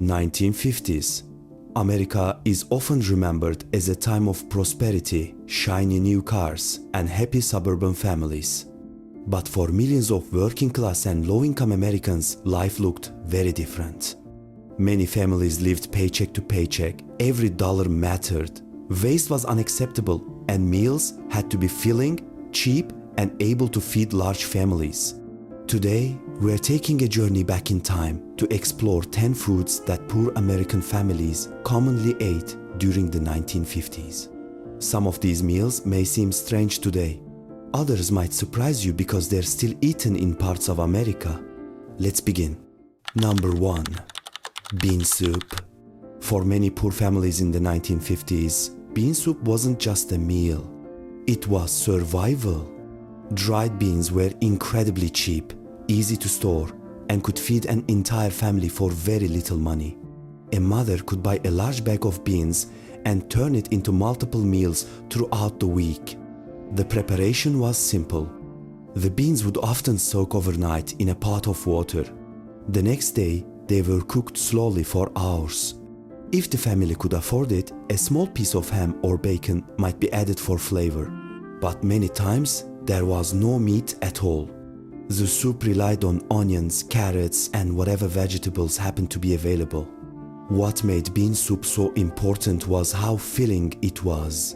1950s. America is often remembered as a time of prosperity, shiny new cars, and happy suburban families. But for millions of working class and low-income Americans, life looked very different. Many families lived paycheck to paycheck, every dollar mattered, waste was unacceptable, and meals had to be filling, cheap, and able to feed large families. Today, we're taking a journey back in time to explore 10 foods that poor American families commonly ate during the 1950s. Some of these meals may seem strange today. Others might surprise you because they're still eaten in parts of America. Let's begin. Number 1. Bean soup. For many poor families in the 1950s, bean soup wasn't just a meal. It was survival. Dried beans were incredibly cheap, easy to store, and could feed an entire family for very little money. A mother could buy a large bag of beans and turn it into multiple meals throughout the week. The preparation was simple. The beans would often soak overnight in a pot of water. The next day, they were cooked slowly for hours. If the family could afford it, a small piece of ham or bacon might be added for flavor. But many times, there was no meat at all. The soup relied on onions, carrots, and whatever vegetables happened to be available. What made bean soup so important was how filling it was.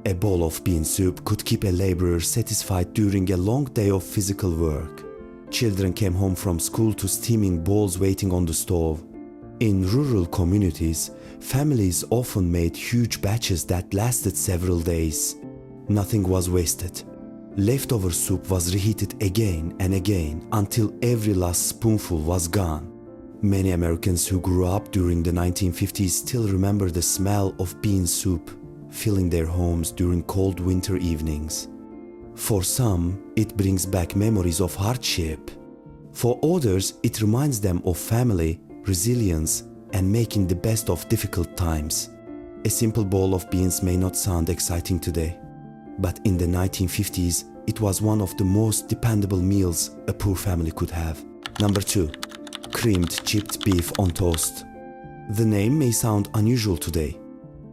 A bowl of bean soup could keep a laborer satisfied during a long day of physical work. Children came home from school to steaming bowls waiting on the stove. In rural communities, families often made huge batches that lasted several days. Nothing was wasted. Leftover soup was reheated again and again until every last spoonful was gone. Many Americans who grew up during the 1950s still remember the smell of bean soup filling their homes during cold winter evenings. For some, it brings back memories of hardship. For others, it reminds them of family, resilience, and making the best of difficult times. A simple bowl of beans may not sound exciting today, but in the 1950s, it was one of the most dependable meals a poor family could have. Number 2. Creamed chipped beef on toast. The name may sound unusual today,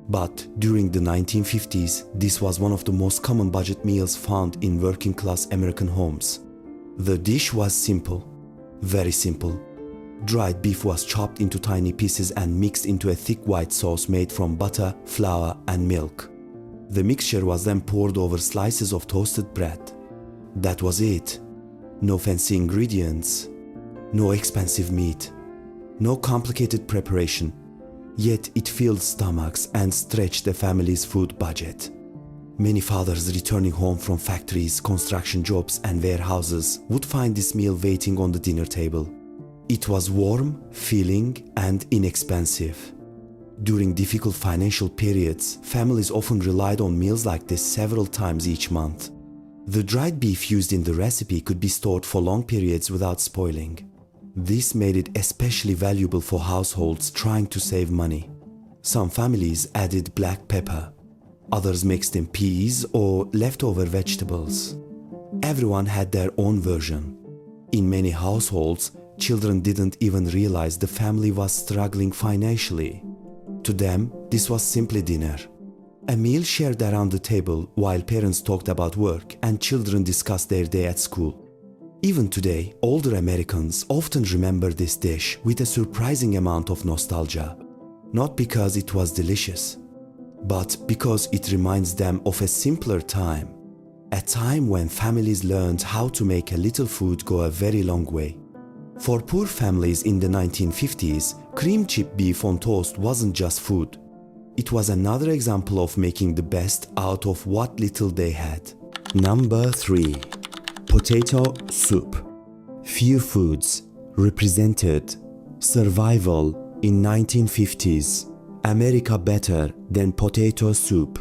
but during the 1950s, this was one of the most common budget meals found in working-class American homes. The dish was simple, very simple. Dried beef was chopped into tiny pieces and mixed into a thick white sauce made from butter, flour, and milk. The mixture was then poured over slices of toasted bread. That was it. No fancy ingredients, no expensive meat, no complicated preparation. Yet it filled stomachs and stretched the family's food budget. Many fathers returning home from factories, construction jobs, and warehouses would find this meal waiting on the dinner table. It was warm, filling, and inexpensive. During difficult financial periods, families often relied on meals like this several times each month. The dried beef used in the recipe could be stored for long periods without spoiling. This made it especially valuable for households trying to save money. Some families added black pepper. Others mixed in peas or leftover vegetables. Everyone had their own version. In many households, children didn't even realize the family was struggling financially. To them, this was simply dinner. A meal shared around the table while parents talked about work and children discussed their day at school. Even today, older Americans often remember this dish with a surprising amount of nostalgia. Not because it was delicious, but because it reminds them of a simpler time. A time when families learned how to make a little food go a very long way. For poor families in the 1950s, cream chipped beef on toast wasn't just food. It was another example of making the best out of what little they had. Number 3. Potato soup. Few foods represented survival in 1950s. America better than potato soup.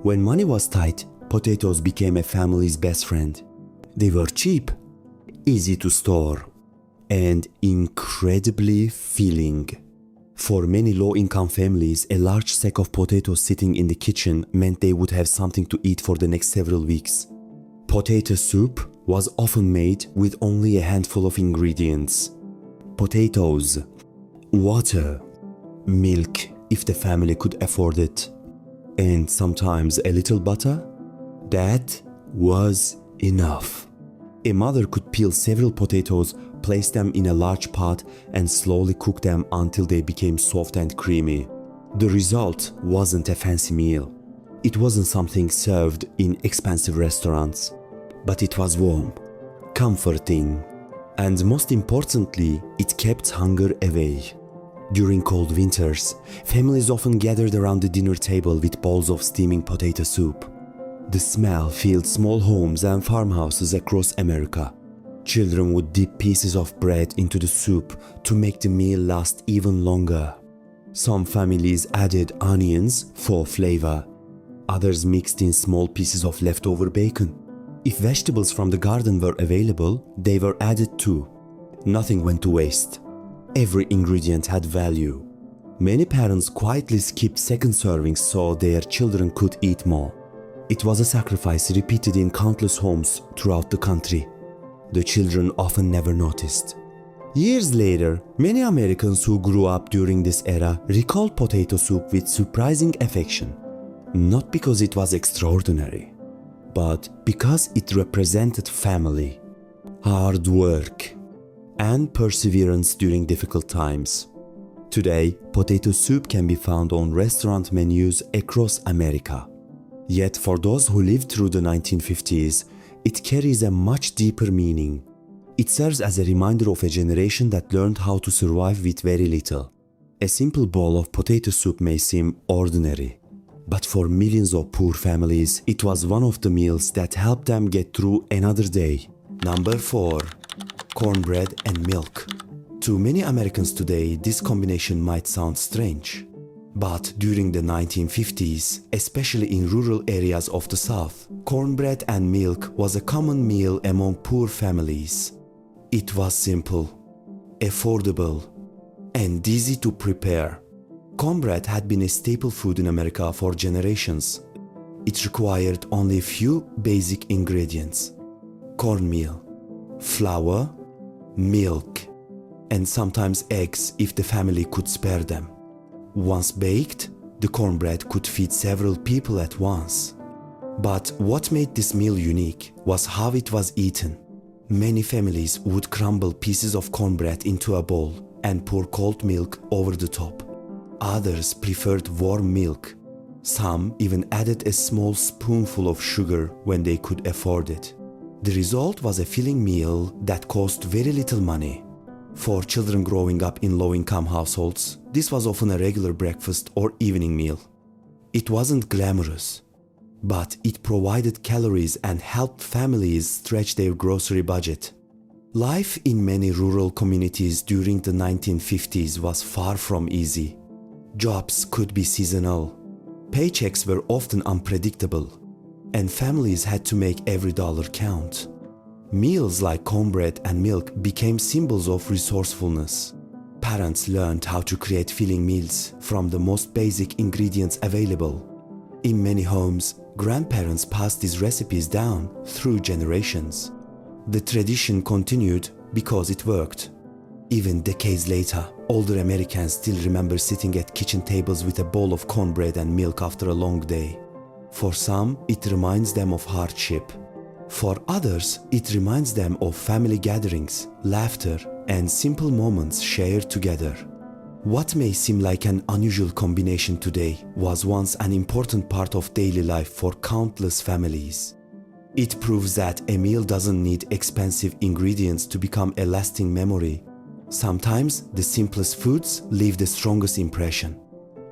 When money was tight, potatoes became a family's best friend. They were cheap, easy to store, and incredibly filling. For many low-income families, a large sack of potatoes sitting in the kitchen meant they would have something to eat for the next several weeks. Potato soup was often made with only a handful of ingredients: potatoes, water, milk if the family could afford it, and sometimes a little butter. That was enough. A mother could peel several potatoes, place them in a large pot, and slowly cook them until they became soft and creamy. The result wasn't a fancy meal. It wasn't something served in expensive restaurants, but it was warm, comforting, and most importantly, it kept hunger away. During cold winters, families often gathered around the dinner table with bowls of steaming potato soup. The smell filled small homes and farmhouses across America. Children would dip pieces of bread into the soup to make the meal last even longer. Some families added onions for flavor. Others mixed in small pieces of leftover bacon. If vegetables from the garden were available, they were added too. Nothing went to waste. Every ingredient had value. Many parents quietly skipped second servings so their children could eat more. It was a sacrifice repeated in countless homes throughout the country. The children often never noticed. Years later, many Americans who grew up during this era recalled potato soup with surprising affection. Not because it was extraordinary, but because it represented family, hard work, and perseverance during difficult times. Today, potato soup can be found on restaurant menus across America. Yet for those who lived through the 1950s, it carries a much deeper meaning. It serves as a reminder of a generation that learned how to survive with very little. A simple bowl of potato soup may seem ordinary, but for millions of poor families, it was one of the meals that helped them get through another day. Number 4. Cornbread and milk. To many Americans today, this combination might sound strange. But during the 1950s, especially in rural areas of the South, cornbread and milk was a common meal among poor families. It was simple, affordable, and easy to prepare. Cornbread had been a staple food in America for generations. It required only a few basic ingredients: cornmeal, flour, milk, and sometimes eggs if the family could spare them. Once baked, the cornbread could feed several people at once. But what made this meal unique was how it was eaten. Many families would crumble pieces of cornbread into a bowl and pour cold milk over the top. Others preferred warm milk. Some even added a small spoonful of sugar when they could afford it. The result was a filling meal that cost very little money. For children growing up in low-income households, this was often a regular breakfast or evening meal. It wasn't glamorous, but it provided calories and helped families stretch their grocery budget. Life in many rural communities during the 1950s was far from easy. Jobs could be seasonal, paychecks were often unpredictable, and families had to make every dollar count. Meals like cornbread and milk became symbols of resourcefulness. Parents learned how to create filling meals from the most basic ingredients available. In many homes, grandparents passed these recipes down through generations. The tradition continued because it worked. Even decades later, older Americans still remember sitting at kitchen tables with a bowl of cornbread and milk after a long day. For some, it reminds them of hardship. For others, it reminds them of family gatherings, laughter, and simple moments shared together. What may seem like an unusual combination today was once an important part of daily life for countless families. It proves that a meal doesn't need expensive ingredients to become a lasting memory. Sometimes the simplest foods leave the strongest impression.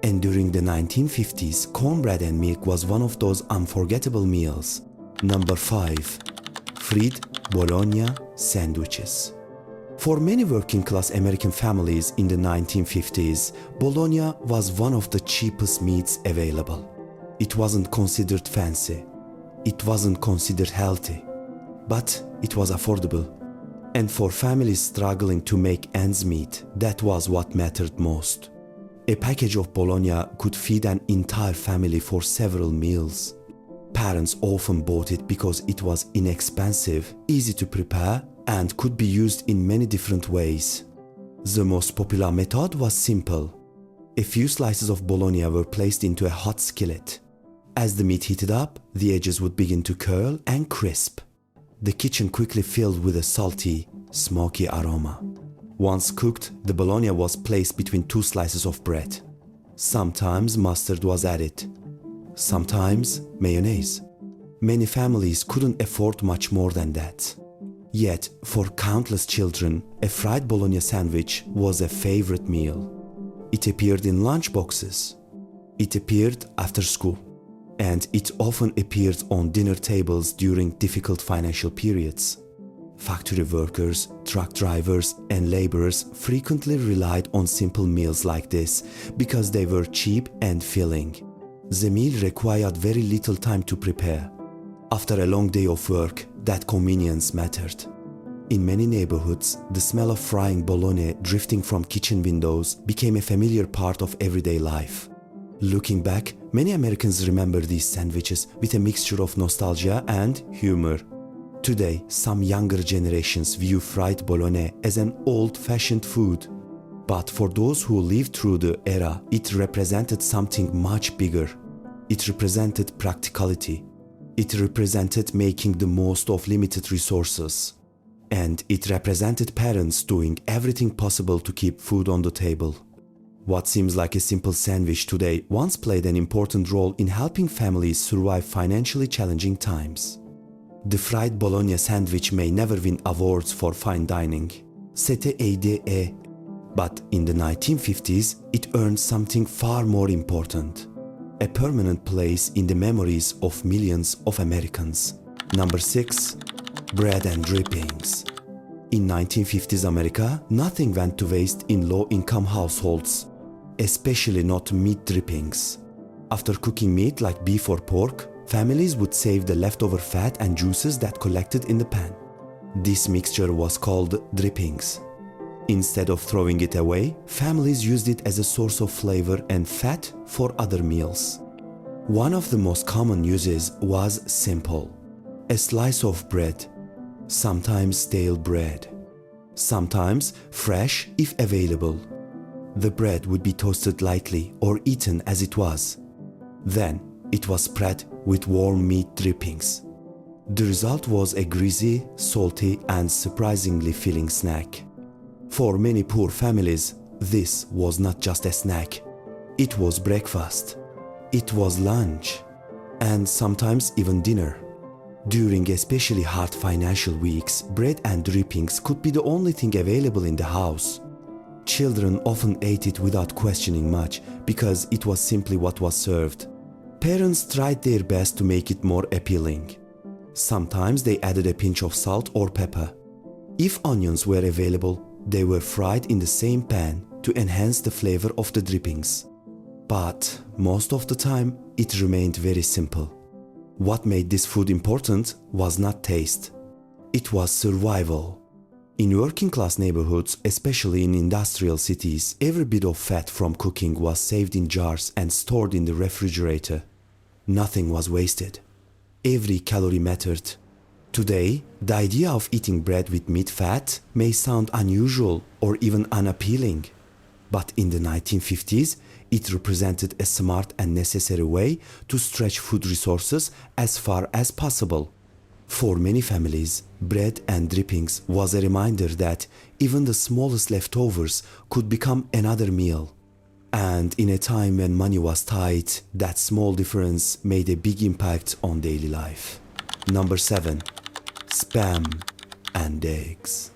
And during the 1950s, cornbread and milk was one of those unforgettable meals. Number 5. Fried Bologna sandwiches. For many working-class American families in the 1950s, bologna was one of the cheapest meats available. It wasn't considered fancy. It wasn't considered healthy. But it was affordable. And for families struggling to make ends meet, that was what mattered most. A package of bologna could feed an entire family for several meals. Parents often bought it because it was inexpensive, easy to prepare, and could be used in many different ways. The most popular method was simple. A few slices of bologna were placed into a hot skillet. As the meat heated up, the edges would begin to curl and crisp. The kitchen quickly filled with a salty, smoky aroma. Once cooked, the bologna was placed between two slices of bread. Sometimes mustard was added. Sometimes mayonnaise. Many families couldn't afford much more than that. Yet, for countless children, a fried bologna sandwich was a favorite meal. It appeared in lunch boxes. It appeared after school. And it often appeared on dinner tables during difficult financial periods. Factory workers, truck drivers, and laborers frequently relied on simple meals like this because they were cheap and filling. The meal required very little time to prepare. After a long day of work, that convenience mattered. In many neighborhoods, the smell of frying bologna drifting from kitchen windows became a familiar part of everyday life. Looking back, many Americans remember these sandwiches with a mixture of nostalgia and humor. Today, some younger generations view fried bologna as an old-fashioned food. But for those who lived through the era, it represented something much bigger. It represented practicality. It represented making the most of limited resources. And it represented parents doing everything possible to keep food on the table. What seems like a simple sandwich today once played an important role in helping families survive financially challenging times. The fried bologna sandwich may never win awards for fine dining. C'était ADE. But in the 1950s, it earned something far more important. A permanent place in the memories of millions of Americans. Number 6. Bread and drippings. In 1950s America, nothing went to waste in low-income households, especially not meat drippings. After cooking meat like beef or pork, families would save the leftover fat and juices that collected in the pan. This mixture was called drippings. Instead of throwing it away, families used it as a source of flavor and fat for other meals. One of the most common uses was simple. A slice of bread, sometimes stale bread, sometimes fresh if available. The bread would be toasted lightly or eaten as it was. Then it was spread with warm meat drippings. The result was a greasy, salty, and surprisingly filling snack. For many poor families, this was not just a snack. It was breakfast. It was lunch. And sometimes even dinner. During especially hard financial weeks, bread and drippings could be the only thing available in the house. Children often ate it without questioning much because it was simply what was served. Parents tried their best to make it more appealing. Sometimes they added a pinch of salt or pepper. If onions were available, they were fried in the same pan to enhance the flavor of the drippings. But most of the time, it remained very simple. What made this food important was not taste. It was survival. In working-class neighborhoods, especially in industrial cities, every bit of fat from cooking was saved in jars and stored in the refrigerator. Nothing was wasted. Every calorie mattered. Today, the idea of eating bread with meat fat may sound unusual or even unappealing. But in the 1950s, it represented a smart and necessary way to stretch food resources as far as possible. For many families, bread and drippings was a reminder that even the smallest leftovers could become another meal. And in a time when money was tight, that small difference made a big impact on daily life. Number 7. Spam and eggs.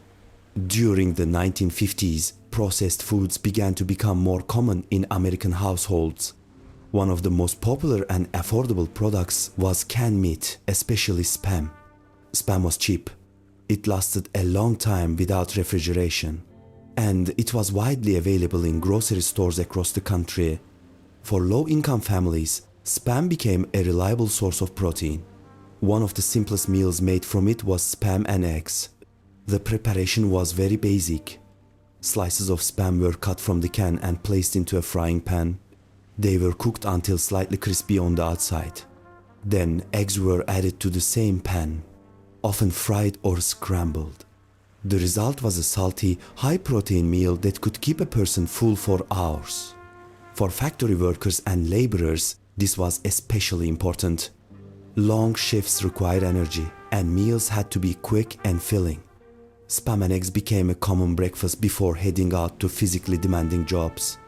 During the 1950s, processed foods began to become more common in American households. One of the most popular and affordable products was canned meat, especially Spam. Spam was cheap. It lasted a long time without refrigeration. And it was widely available in grocery stores across the country. For low-income families, Spam became a reliable source of protein. One of the simplest meals made from it was Spam and eggs. The preparation was very basic. Slices of Spam were cut from the can and placed into a frying pan. They were cooked until slightly crispy on the outside. Then eggs were added to the same pan, often fried or scrambled. The result was a salty, high-protein meal that could keep a person full for hours. For factory workers and laborers, this was especially important. Long shifts required energy, and meals had to be quick and filling. Spam and eggs became a common breakfast before heading out to physically demanding jobs.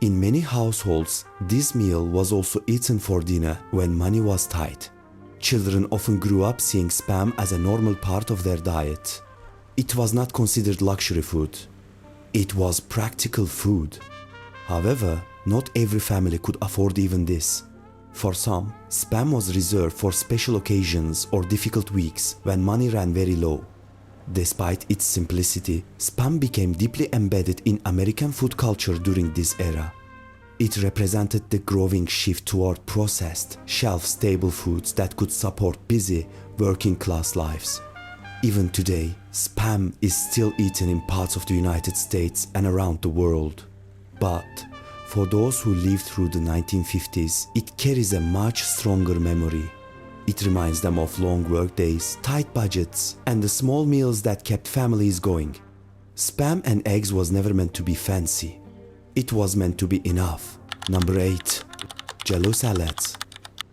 In many households, this meal was also eaten for dinner when money was tight. Children often grew up seeing spam as a normal part of their diet. It was not considered luxury food. It was practical food. However, not every family could afford even this. For some, spam was reserved for special occasions or difficult weeks when money ran very low. Despite its simplicity, spam became deeply embedded in American food culture during this era. It represented the growing shift toward processed, shelf-stable foods that could support busy, working-class lives. Even today, spam is still eaten in parts of the United States and around the world. But for those who lived through the 1950s, it carries a much stronger memory. It reminds them of long workdays, tight budgets, and the small meals that kept families going. Spam and eggs was never meant to be fancy. It was meant to be enough. Number 8. Jell-O salads.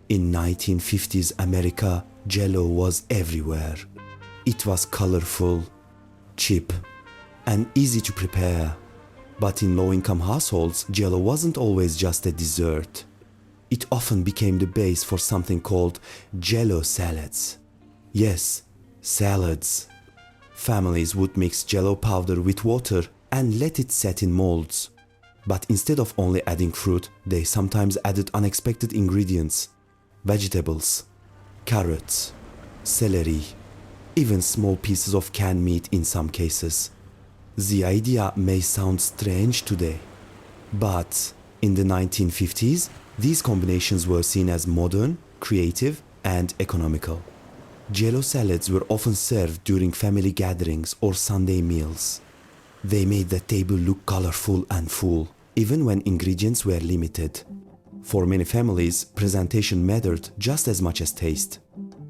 In 1950s America, Jell-O was everywhere. It was colorful, cheap, and easy to prepare. But in low-income households, Jell-O wasn't always just a dessert. It often became the base for something called Jell-O salads. Yes, salads. Families would mix Jell-O powder with water and let it set in molds. But instead of only adding fruit, they sometimes added unexpected ingredients: vegetables, carrots, celery, even small pieces of canned meat in some cases. The idea may sound strange today, but in the 1950s, these combinations were seen as modern, creative, and economical. Jell-O salads were often served during family gatherings or Sunday meals. They made the table look colorful and full, even when ingredients were limited. For many families, presentation mattered just as much as taste.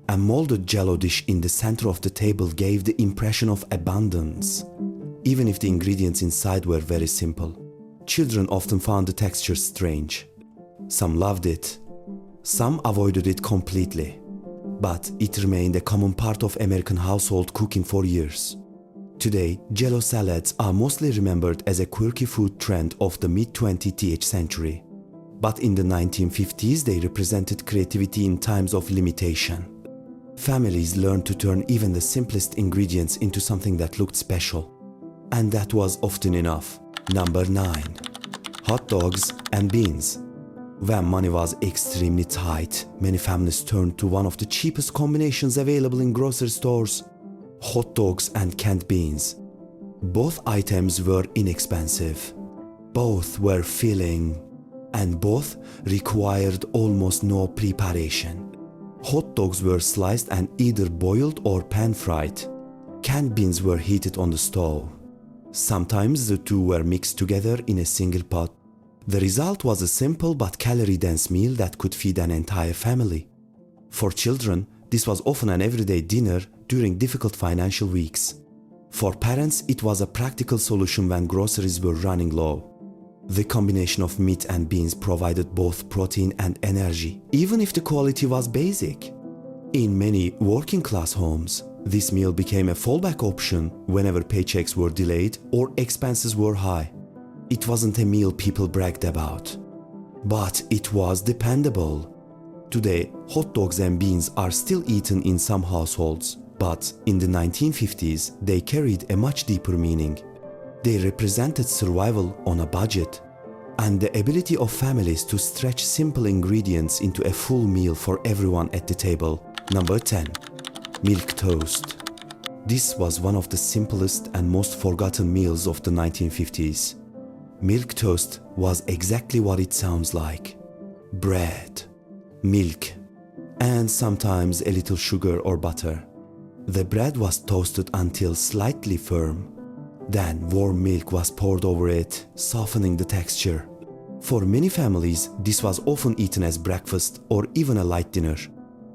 A molded Jell-O dish in the center of the table gave the impression of abundance, even if the ingredients inside were very simple. Children often found the texture strange. Some loved it, some avoided it completely, but it remained a common part of American household cooking for years. Today, Jell-O salads are mostly remembered as a quirky food trend of the mid-20th century. But in the 1950s, they represented creativity in times of limitation. Families learned to turn even the simplest ingredients into something that looked special. And that was often enough. Number 9. Hot dogs and beans. When money was extremely tight, many families turned to one of the cheapest combinations available in grocery stores: hot dogs and canned beans. Both items were inexpensive. Both were filling, and both required almost no preparation. Hot dogs were sliced and either boiled or pan-fried. Canned beans were heated on the stove. Sometimes the two were mixed together in a single pot. The result was a simple but calorie-dense meal that could feed an entire family. For children, this was often an everyday dinner during difficult financial weeks. For parents, it was a practical solution when groceries were running low. The combination of meat and beans provided both protein and energy, even if the quality was basic. In many working-class homes, this meal became a fallback option whenever paychecks were delayed or expenses were high. It wasn't a meal people bragged about, but it was dependable. Today, hot dogs and beans are still eaten in some households, but in the 1950s, they carried a much deeper meaning. They represented survival on a budget and the ability of families to stretch simple ingredients into a full meal for everyone at the table. Number 10. Milk toast. This was one of the simplest and most forgotten meals of the 1950s. Milk toast was exactly what it sounds like: bread, milk, and sometimes a little sugar or butter. The bread was toasted until slightly firm. Then warm milk was poured over it, softening the texture. For many families, this was often eaten as breakfast or even a light dinner,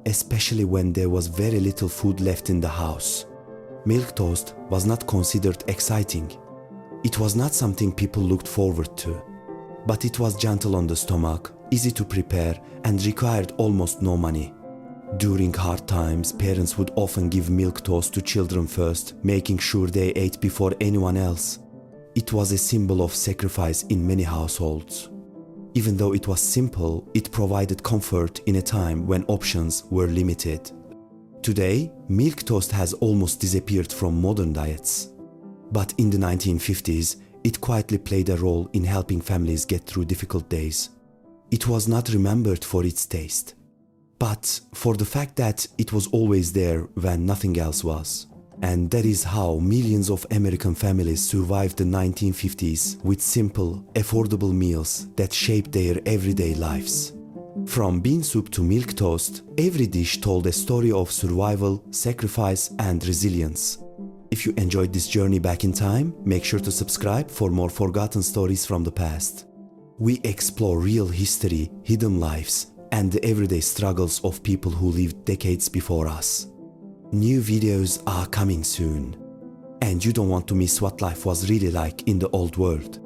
especially when there was very little food left in the house. Milk toast was not considered exciting. It was not something people looked forward to. But it was gentle on the stomach, easy to prepare, and required almost no money. During hard times, parents would often give milk toast to children first, making sure they ate before anyone else. It was a symbol of sacrifice in many households. Even though it was simple, it provided comfort in a time when options were limited. Today, milk toast has almost disappeared from modern diets. But in the 1950s, it quietly played a role in helping families get through difficult days. It was not remembered for its taste, but for the fact that it was always there when nothing else was. And that is how millions of American families survived the 1950s with simple, affordable meals that shaped their everyday lives. From bean soup to milk toast, every dish told a story of survival, sacrifice, and resilience. If you enjoyed this journey back in time, make sure to subscribe for more forgotten stories from the past. We explore real history, hidden lives, and the everyday struggles of people who lived decades before us. New videos are coming soon, and you don't want to miss what life was really like in the old world.